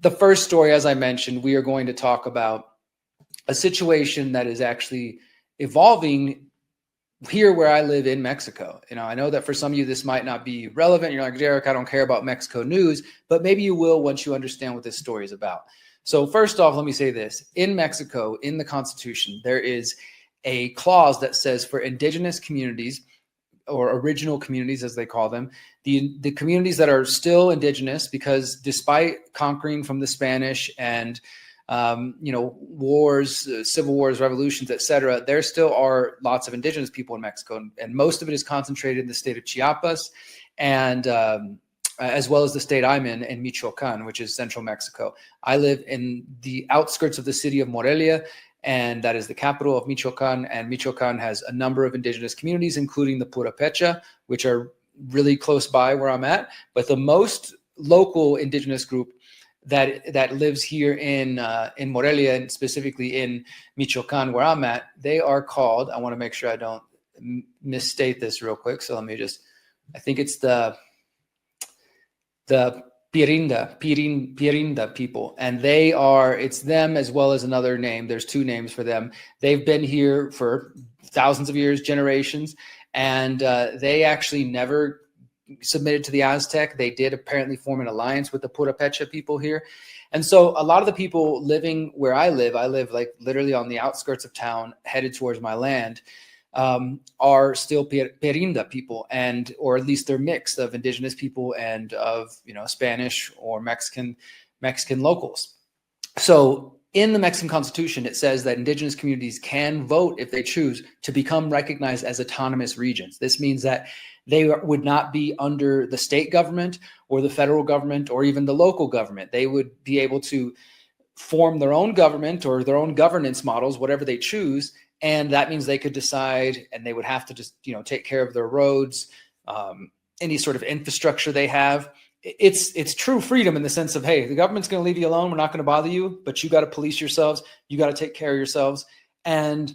the first story, as I mentioned, we are going to talk about a situation that is actually evolving here where I live in Mexico. I know that for some of you, this might not be relevant. You're like, Derrick, I don't care about Mexico news, but maybe you will once you understand what this story is about. So first off, let me say this. In Mexico, in the Constitution, there is a clause that says for indigenous communities, or original communities as they call them, the communities that are still indigenous, because despite conquering from the Spanish and wars, civil wars, revolutions, etc., there still are lots of indigenous people in Mexico, and most of it is concentrated in the state of Chiapas, and as well as the state I'm in Michoacan, which is central Mexico. I live in the outskirts of the city of Morelia, and that is the capital of Michoacan. And Michoacan has a number of indigenous communities, including the Purépecha, which are really close by where I'm at. But the most local indigenous group that lives here in Morelia, and specifically in Michoacan, where I'm at, they are called, I want to make sure I don't misstate this real quick. So let me I think it's the Pirinda people, and it's them as well as another name. There's two names for them. They've been here for thousands of years, generations, and they actually never submitted to the Aztec. They did apparently form an alliance with the Purépecha people here. And so a lot of the people living where I live like literally on the outskirts of town, headed towards my land, are still Pirinda people, or at least they're mixed of indigenous people and of Spanish or Mexican locals. So in the Mexican Constitution, it says that indigenous communities can vote if they choose to become recognized as autonomous regions. This means that they would not be under the state government or the federal government or even the local government. They would be able to form their own government or their own governance models, whatever they choose. And that means they could decide, and they would have to just, take care of their roads, any sort of infrastructure they have. It's true freedom in the sense of, hey, the government's going to leave you alone. We're not going to bother you, but you got to police yourselves. You got to take care of yourselves. And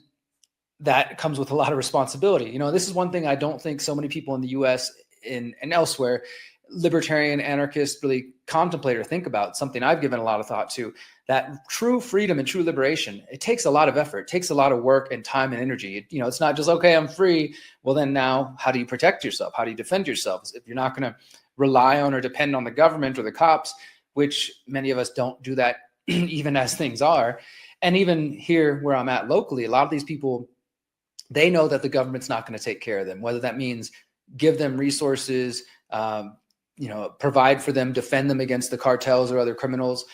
that comes with a lot of responsibility. This is one thing I don't think so many people in the US and elsewhere, libertarian anarchists, really contemplate or think about. Something I've given a lot of thought to, that true freedom and true liberation, it takes a lot of effort. It takes a lot of work and time and energy. It's not just, okay, I'm free. Well, then now how do you protect yourself? How do you defend yourself? If you're not going to rely on or depend on the government or the cops, which many of us don't do that even as things are. And even here where I'm at locally, a lot of these people, they know that the government's not going to take care of them, whether that means give them resources, provide for them, defend them against the cartels or other criminals.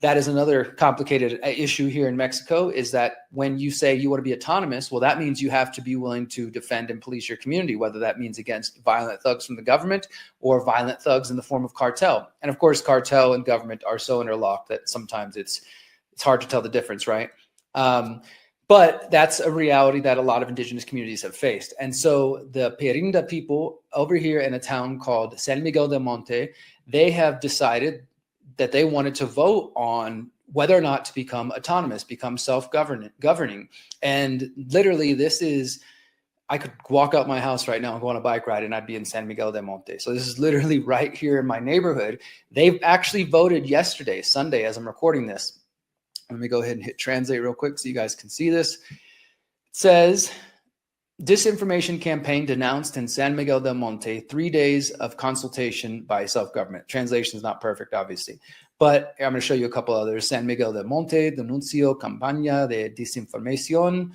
That is another complicated issue here in Mexico, is that when you say you want to be autonomous, well, that means you have to be willing to defend and police your community, whether that means against violent thugs from the government or violent thugs in the form of cartel. And of course, cartel and government are so interlocked that sometimes it's hard to tell the difference, right? But that's a reality that a lot of indigenous communities have faced. And so the Pirinda people over here in a town called San Miguel del Monte, they have decided that they wanted to vote on whether or not to become autonomous, become self-governing. And literally I could walk out my house right now and go on a bike ride and I'd be in San Miguel del Monte. So this is literally right here in my neighborhood. They've actually voted yesterday, Sunday, as I'm recording this. Let me go ahead and hit translate real quick so you guys can see this. It says, disinformation campaign denounced in San Miguel del Monte, 3 days of consultation by self-government. Translation is not perfect, obviously, but I'm going to show you a couple others. San Miguel del Monte, denuncio campaña de desinformación.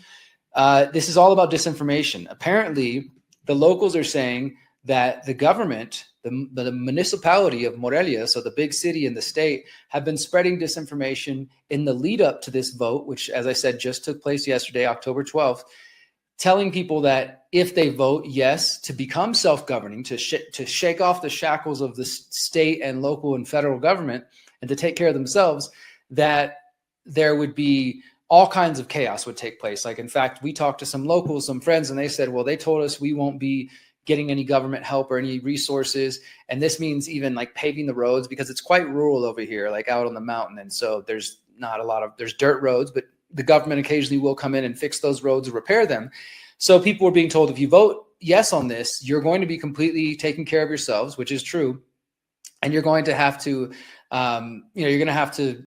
This is all about disinformation. Apparently, the locals are saying that the government, the municipality of Morelia, so the big city in the state, have been spreading disinformation in the lead up to this vote, which, as I said, just took place yesterday, October 12th, telling people that if they vote yes to become self-governing, to shake off the shackles of the state and local and federal government and to take care of themselves, that there would be all kinds of chaos would take place. Like, in fact, we talked to some locals, some friends, and they said, well, they told us we won't be getting any government help or any resources. And this means even like paving the roads, because it's quite rural over here, like out on the mountain. And so there's dirt roads, but the government occasionally will come in and fix those roads or repair them. So people were being told, if you vote yes on this, you're going to be completely taking care of yourselves, which is true. And you're going to have to You're going to have to